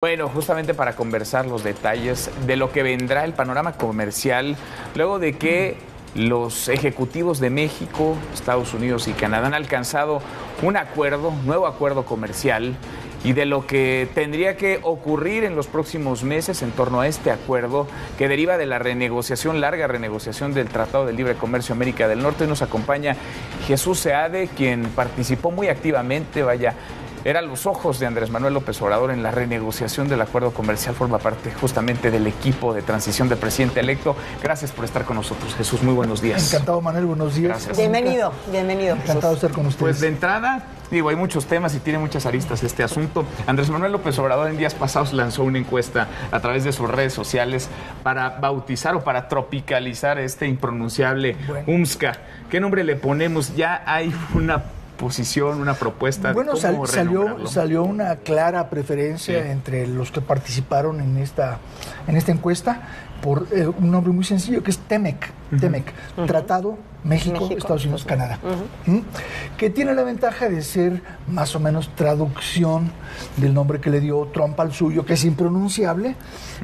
Bueno, justamente para conversar los detalles de lo que vendrá el panorama comercial, luego de que los ejecutivos de México, Estados Unidos y Canadá han alcanzado un acuerdo, nuevo acuerdo comercial, y de lo que tendría que ocurrir en los próximos meses en torno a este acuerdo que deriva de la larga renegociación del Tratado de Libre Comercio América del Norte. Hoy nos acompaña Jesús Seade, quien participó muy activamente, eran los ojos de Andrés Manuel López Obrador en la renegociación del acuerdo comercial, forma parte justamente del equipo de transición del presidente electo. Gracias por estar con nosotros, Jesús, muy buenos días. Encantado, Manuel, buenos días. Gracias. Bienvenido. Encantado de estar con ustedes. Pues de entrada, hay muchos temas y tiene muchas aristas este asunto. Andrés Manuel López Obrador en días pasados lanzó una encuesta a través de sus redes sociales para bautizar o para tropicalizar este impronunciable UMSCA. ¿Qué nombre le ponemos? Ya hay una posición, una propuesta. Bueno, de cómo salió una clara preferencia entre los que participaron en esta encuesta por un nombre muy sencillo que es TEMEC, Tratado México, Estados Unidos, Canadá, que tiene la ventaja de ser más o menos traducción del nombre que le dio Trump al suyo, que es impronunciable.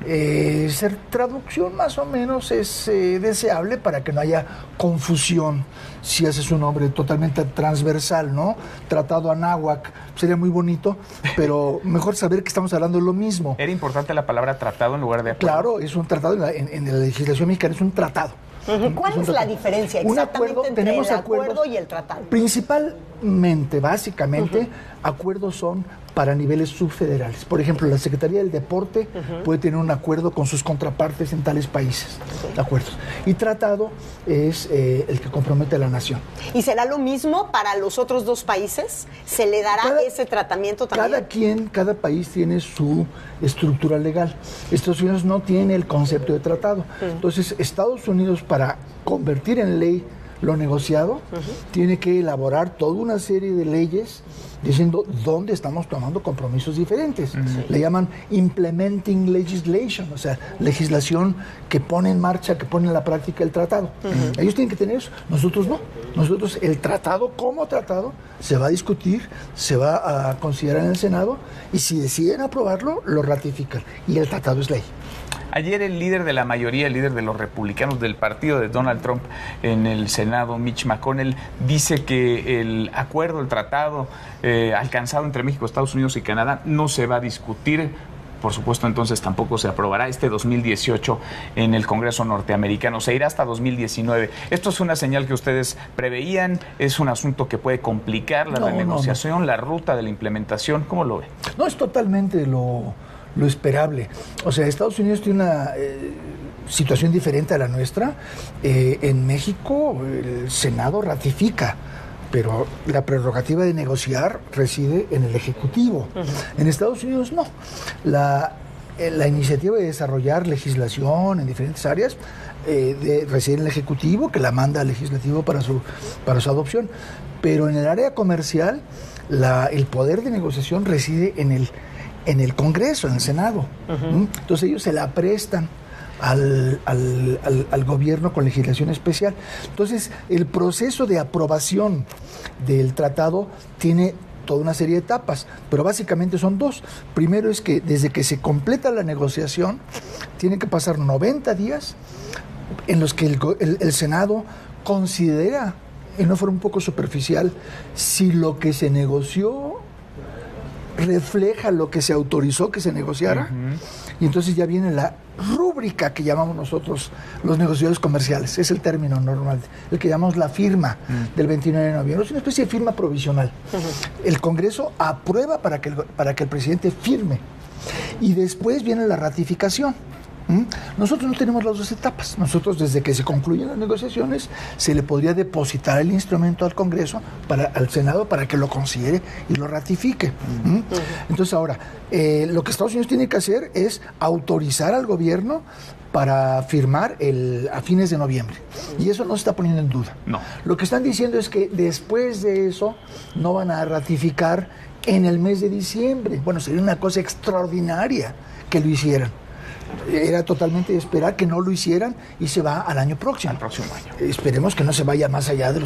Ser traducción más o menos es deseable para que no haya confusión si haces un nombre totalmente transversal, ¿no? Tratado Anáhuac sería muy bonito, pero mejor saber que estamos hablando de lo mismo. ¿Era importante la palabra tratado en lugar de acuerdo? Claro, es un tratado, en la legislación mexicana es un tratado. ¿Cuál es la diferencia exactamente entre el acuerdo y el tratado? Principalmente, básicamente, acuerdos son para niveles subfederales. Por ejemplo, la Secretaría del Deporte puede tener un acuerdo con sus contrapartes en tales países. Acuerdos. Y tratado es el que compromete a la nación. ¿Y será lo mismo para los otros dos países? ¿Se le dará ese tratamiento también? Cada país tiene su estructura legal. Estados Unidos no tiene el concepto de tratado. Entonces, Estados Unidos, para convertir en ley lo negociado, tiene que elaborar toda una serie de leyes diciendo dónde estamos tomando compromisos diferentes. Le llaman implementing legislation, o sea, legislación que pone en marcha, que pone en la práctica el tratado. Ellos tienen que tener eso, nosotros no. Nosotros, el tratado como tratado, se va a discutir, se va a considerar en el Senado, y si deciden aprobarlo, lo ratifican, y el tratado es ley. Ayer el líder de la mayoría, el líder de los republicanos del partido de Donald Trump en el Senado, Mitch McConnell, dice que el acuerdo, el tratado alcanzado entre México, Estados Unidos y Canadá no se va a discutir. Por supuesto, entonces tampoco se aprobará este 2018 en el Congreso norteamericano. Se irá hasta 2019. ¿Esto es una señal que ustedes preveían? ¿Es un asunto que puede complicar la renegociación, la ruta de la implementación? ¿Cómo lo ve? No, es totalmente lo esperable. O sea, Estados Unidos tiene una situación diferente a la nuestra. En México el Senado ratifica, pero la prerrogativa de negociar reside en el Ejecutivo. En Estados Unidos no. La iniciativa de desarrollar legislación en diferentes áreas reside en el Ejecutivo, que la manda al Legislativo para su adopción. Pero en el área comercial, el poder de negociación reside en el Congreso, en el Senado. Entonces ellos se la prestan al gobierno con legislación especial. Entonces el proceso de aprobación del tratado tiene toda una serie de etapas, pero básicamente son dos. Primero es que desde que se completa la negociación tienen que pasar 90 días en los que el Senado considera, en una forma un poco superficial, si lo que se negoció refleja lo que se autorizó que se negociara. Y entonces ya viene la rúbrica que llamamos nosotros los negociadores comerciales, es el término normal, el que llamamos la firma del 29 de noviembre, es una especie de firma provisional. El Congreso aprueba para que el presidente firme, y después viene la ratificación. Nosotros no tenemos las dos etapas. Nosotros, desde que se concluyen las negociaciones, se le podría depositar el instrumento al Congreso, al Senado, para que lo considere y lo ratifique. Entonces ahora, lo que Estados Unidos tiene que hacer es autorizar al gobierno para firmar a fines de noviembre. Y eso no se está poniendo en duda. No. Lo que están diciendo es que después de eso no van a ratificar en el mes de diciembre. Bueno, sería una cosa extraordinaria que lo hicieran. Era totalmente de esperar que no lo hicieran y se va al año próximo. Al próximo año. Esperemos que no se vaya más allá de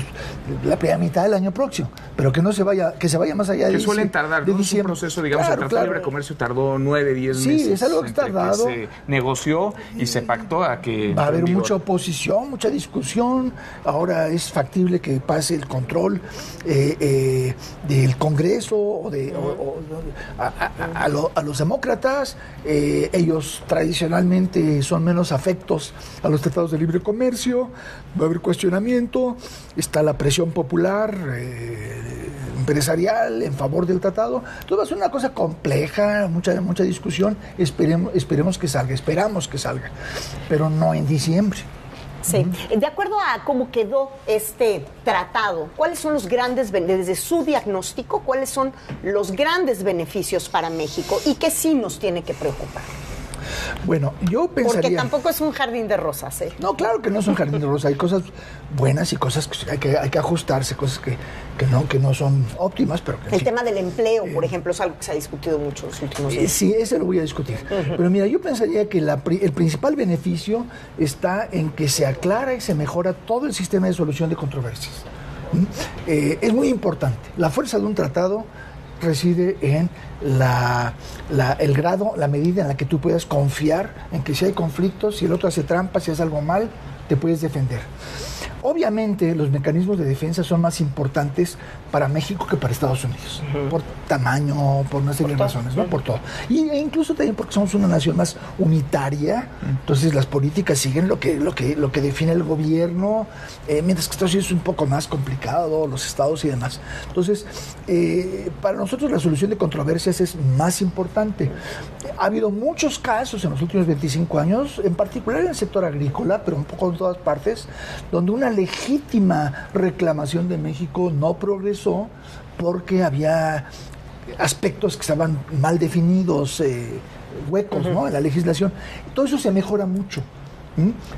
la primera mitad del año próximo, pero que no se vaya, que se vaya más allá de que suelen tardar, ¿no? Es un proceso, digamos, el Tratado de Libre Comercio tardó 9, 10 meses. Sí, es algo que tardado. Que se negoció y se pactó a que... Va a haber mucha oposición, mucha discusión. Ahora es factible que pase el control del Congreso a los demócratas. Ellos tradicionalmente son menos afectos a los tratados de libre comercio. Va a haber cuestionamiento. Está la presión popular empresarial en favor del tratado. Entonces va a ser una cosa compleja, mucha discusión. Esperemos que salga, esperamos que salga, pero no en diciembre. Sí. De acuerdo a cómo quedó este tratado, ¿cuáles son los grandes, desde su diagnóstico, cuáles son los grandes beneficios para México y qué sí nos tiene que preocupar? Bueno, yo pensaría... Porque tampoco es un jardín de rosas, ¿eh? No, claro que no es un jardín de rosas. Hay cosas buenas y cosas que hay que ajustarse, cosas que no son óptimas, pero que... El tema del empleo, por ejemplo, es algo que se ha discutido mucho en los últimos días. Sí, ese lo voy a discutir. Pero mira, yo pensaría que el principal beneficio está en que se aclara y se mejora todo el sistema de solución de controversias. Es muy importante. La fuerza de un tratado reside en el grado, la medida en la que tú puedas confiar en que si hay conflictos, si el otro hace trampa, si hace algo mal, te puedes defender. Obviamente los mecanismos de defensa son más importantes para México que para Estados Unidos, por tamaño, por una serie de razones, ¿no? Por todo. E incluso también porque somos una nación más unitaria, entonces las políticas siguen lo que define el gobierno, mientras que Estados Unidos es un poco más complicado, los estados y demás. Entonces, para nosotros la solución de controversias es más importante. Ha habido muchos casos en los últimos 25 años, en particular en el sector agrícola, pero un poco en todas partes, donde una legítima reclamación de México no progresó porque había aspectos que estaban mal definidos, huecos, ¿no?, en la legislación. Todo eso se mejora mucho.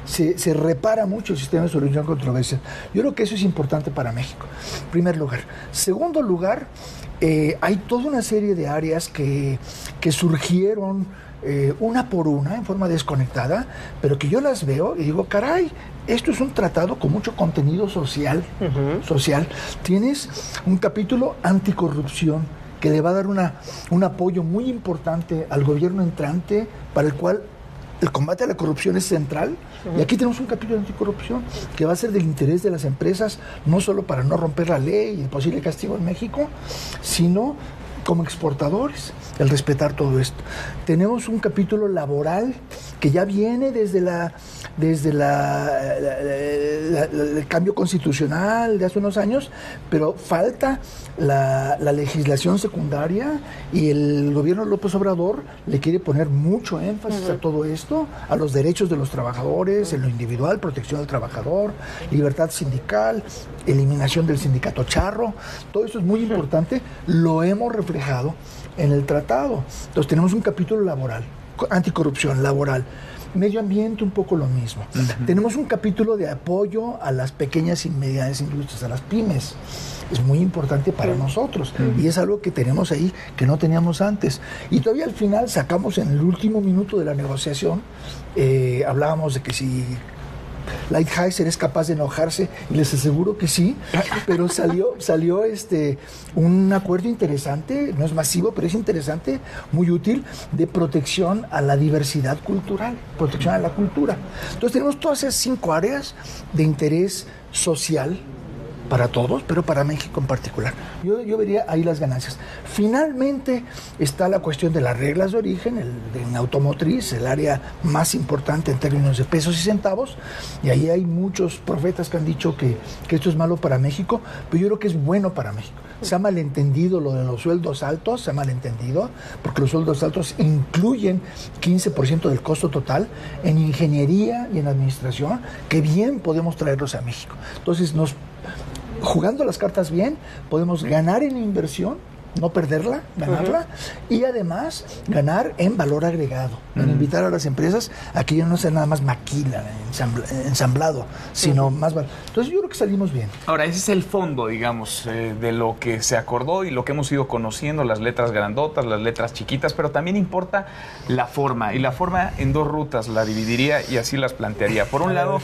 Se repara mucho el sistema de solución de controversias. Yo creo que eso es importante para México, en primer lugar. Segundo lugar, hay toda una serie de áreas que surgieron una por una, en forma desconectada, pero que yo las veo y digo, caray, esto es un tratado con mucho contenido social. Tienes un capítulo anticorrupción que le va a dar un apoyo muy importante al gobierno entrante, para el cual el combate a la corrupción es central. Y aquí tenemos un capítulo de anticorrupción que va a ser del interés de las empresas, no solo para no romper la ley y el posible castigo en México, sino como exportadores, el respetar todo esto. Tenemos un capítulo laboral que ya viene desde el cambio constitucional de hace unos años, pero falta la legislación secundaria, y el gobierno López Obrador le quiere poner mucho énfasis a todo esto, a los derechos de los trabajadores, en lo individual, protección del trabajador, libertad sindical, eliminación del sindicato charro. Todo esto es muy importante, lo hemos reflejado en el tratado. Entonces tenemos un capítulo laboral, anticorrupción, laboral. Medio ambiente, un poco lo mismo. Tenemos un capítulo de apoyo a las pequeñas y medianas industrias, a las pymes. Es muy importante para nosotros, y es algo que tenemos ahí que no teníamos antes. Y todavía al final sacamos, en el último minuto de la negociación, hablábamos de que si Lighthizer es capaz de enojarse, y les aseguro que sí, pero salió un acuerdo interesante, no es masivo, pero es interesante, muy útil, de protección a la diversidad cultural, protección a la cultura. Entonces tenemos todas esas 5 áreas de interés social para todos, pero para México en particular. Yo vería ahí las ganancias. Finalmente está la cuestión de las reglas de origen, en automotriz, el área más importante en términos de pesos y centavos, y ahí hay muchos profetas que han dicho que esto es malo para México, pero yo creo que es bueno para México. Se ha malentendido lo de los sueldos altos, se ha malentendido, porque los sueldos altos incluyen 15% del costo total en ingeniería y en administración, que bien podemos traerlos a México. Entonces, jugando las cartas bien, podemos ganar en inversión no perderla, ganarla, y además ganar en valor agregado, en invitar a las empresas a que ya no sea nada más maquila, ensamblado, sino más valor. Entonces yo creo que salimos bien. Ahora, ese es el fondo, digamos, de lo que se acordó y lo que hemos ido conociendo, las letras grandotas, las letras chiquitas, pero también importa la forma, y la forma en dos rutas la dividiría y así las plantearía. Por un lado,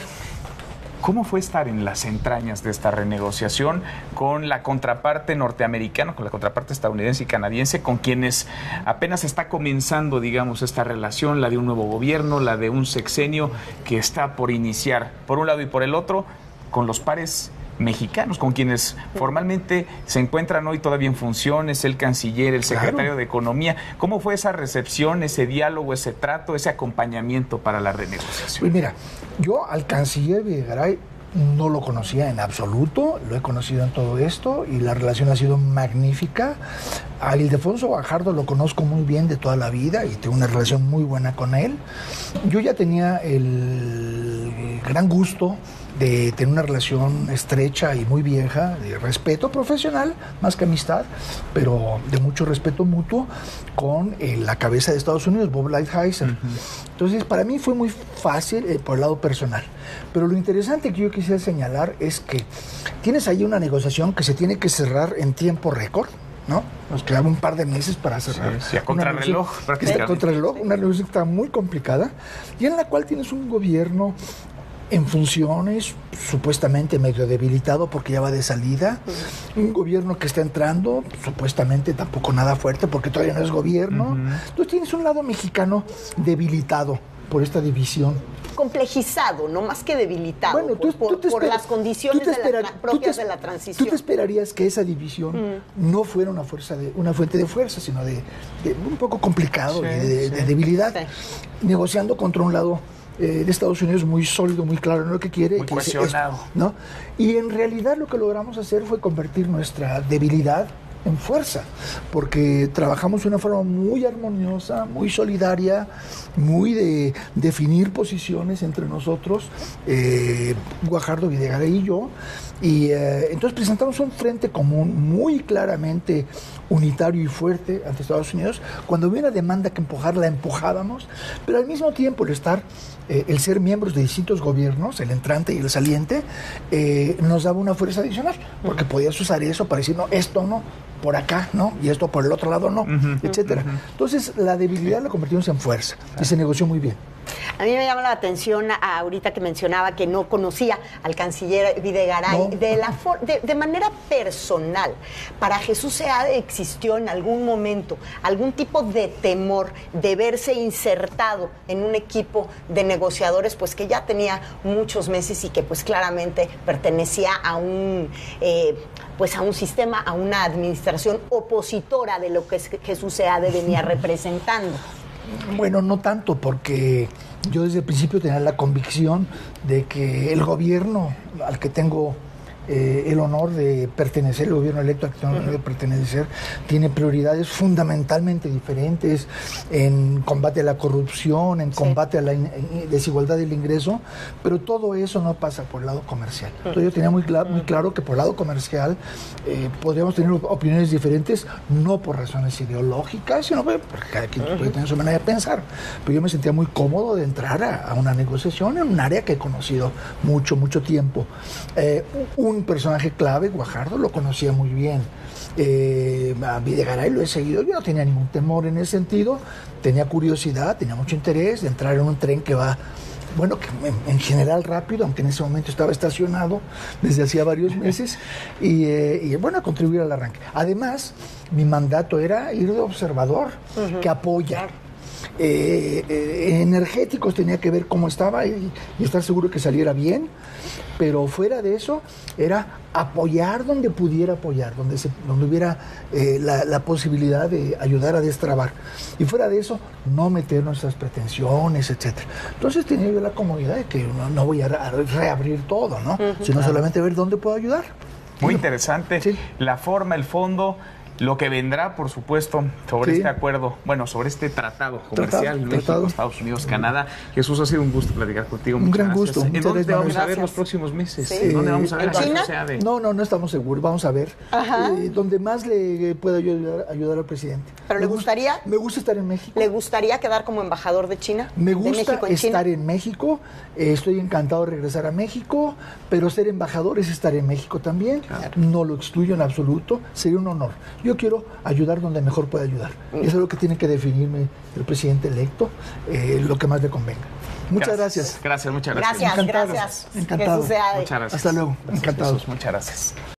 ¿cómo fue estar en las entrañas de esta renegociación con la contraparte norteamericana, con la contraparte estadounidense y canadiense, con quienes apenas está comenzando, digamos, esta relación, la de un nuevo gobierno, la de un sexenio que está por iniciar, por un lado, y por el otro, con los pares mexicanos, con quienes formalmente se encuentran hoy todavía en funciones, el canciller, el secretario de Economía? ¿Cómo fue esa recepción, ese diálogo, ese trato, ese acompañamiento para la renegociación? Pues mira, yo al canciller Videgaray no lo conocía en absoluto, lo he conocido en todo esto y la relación ha sido magnífica. A Ildefonso Guajardo lo conozco muy bien de toda la vida y tengo una relación muy buena con él. Yo ya tenía el gran gusto de tener una relación estrecha y muy vieja, de respeto profesional, más que amistad, pero de mucho respeto mutuo, con la cabeza de Estados Unidos, Bob Lighthizer. Entonces, para mí fue muy fácil por el lado personal. Pero lo interesante que yo quisiera señalar es que tienes ahí una negociación que se tiene que cerrar en tiempo récord, ¿no? Nos quedaban un par de meses para cerrar. Sí, a contrarreloj, prácticamente. Contrarreloj, una negociación que está muy complicada y en la cual tienes un gobierno en funciones, supuestamente medio debilitado porque ya va de salida, un gobierno que está entrando, supuestamente tampoco nada fuerte porque todavía no es gobierno. Entonces tienes un lado mexicano debilitado por esta división. Complejizado, no más que debilitado, bueno, por las condiciones propias de la transición. Tú te esperarías que esa división no fuera una fuente de fuerza, sino de un poco complicado, de debilidad, negociando contra un lado de Estados Unidos muy sólido, muy claro en lo que quiere. Muy cohesionado. ¿No? Y en realidad lo que logramos hacer fue convertir nuestra debilidad en fuerza, porque trabajamos de una forma muy armoniosa, muy solidaria, muy de definir posiciones entre nosotros, Guajardo, Videgaray y yo, y entonces presentamos un frente común muy claramente unitario y fuerte ante Estados Unidos. Cuando había una demanda que empujar, la empujábamos, pero al mismo tiempo el ser miembros de distintos gobiernos, el entrante y el saliente, nos daba una fuerza adicional, porque podías usar eso para decir, no, esto no, por acá, ¿no? Y esto por el otro lado no, etcétera. Entonces, la debilidad la convertimos en fuerza y se negoció muy bien. A mí me llama la atención ahorita que mencionaba que no conocía al canciller Videgaray. No. De manera personal, ¿para Jesús Seade existió en algún momento algún tipo de temor de verse insertado en un equipo de negociadores pues que ya tenía muchos meses y que pues claramente pertenecía a un sistema, a una administración opositora de lo que Jesús Seade venía representando? Bueno, no tanto, porque yo desde el principio tenía la convicción de que el gobierno al que tengo el honor de pertenecer, el gobierno electo al que tengo el honor de pertenecer, tiene prioridades fundamentalmente diferentes en combate a la corrupción, en combate a la desigualdad del ingreso, pero todo eso no pasa por el lado comercial. Entonces yo tenía muy claro que por el lado comercial podríamos tener opiniones diferentes, no por razones ideológicas, sino porque cada quien puede tener su manera de pensar. Pero yo me sentía muy cómodo de entrar a una negociación en un área que he conocido mucho tiempo. Un personaje clave, Guajardo, lo conocía muy bien. A Videgaray lo he seguido, yo no tenía ningún temor en ese sentido, tenía curiosidad, tenía mucho interés de entrar en un tren que va, bueno, que en general rápido, aunque en ese momento estaba estacionado desde hacía varios meses, y bueno, a contribuir al arranque. Además, mi mandato era ir de observador, que apoya. Energéticos tenía que ver cómo estaba y estar seguro que saliera bien, pero fuera de eso era apoyar donde pudiera apoyar, donde hubiera la posibilidad de ayudar a destrabar, y fuera de eso no meter nuestras pretensiones, etcétera. Entonces tenía yo la comodidad de que no voy a reabrir todo, ¿no? Sino solamente ver dónde puedo ayudar. Muy interesante, la forma, el fondo. lo que vendrá, por supuesto, sobre este acuerdo, sobre este tratado comercial México, Estados Unidos, Canadá. Jesús, ha sido un gusto platicar contigo. Un gran gusto. ¿En dónde te vamos a ver los próximos meses? ¿En dónde vamos a ver? ¿En China? No estamos seguros. Vamos a ver. Donde más le pueda ayudar al presidente. ¿Pero le gustaría? Me gusta estar en México. ¿Le gustaría quedar como embajador de China? Me gusta estar en México. Estoy encantado de regresar a México, pero ser embajador es estar en México también. Claro. No lo excluyo en absoluto. Sería un honor. Yo quiero ayudar donde mejor pueda ayudar. Eso es lo que tiene que definirme el presidente electo, lo que más le convenga. Muchas gracias. Muchas gracias. Gracias. Encantado. Muchas gracias. Hasta luego. Encantado. Muchas gracias.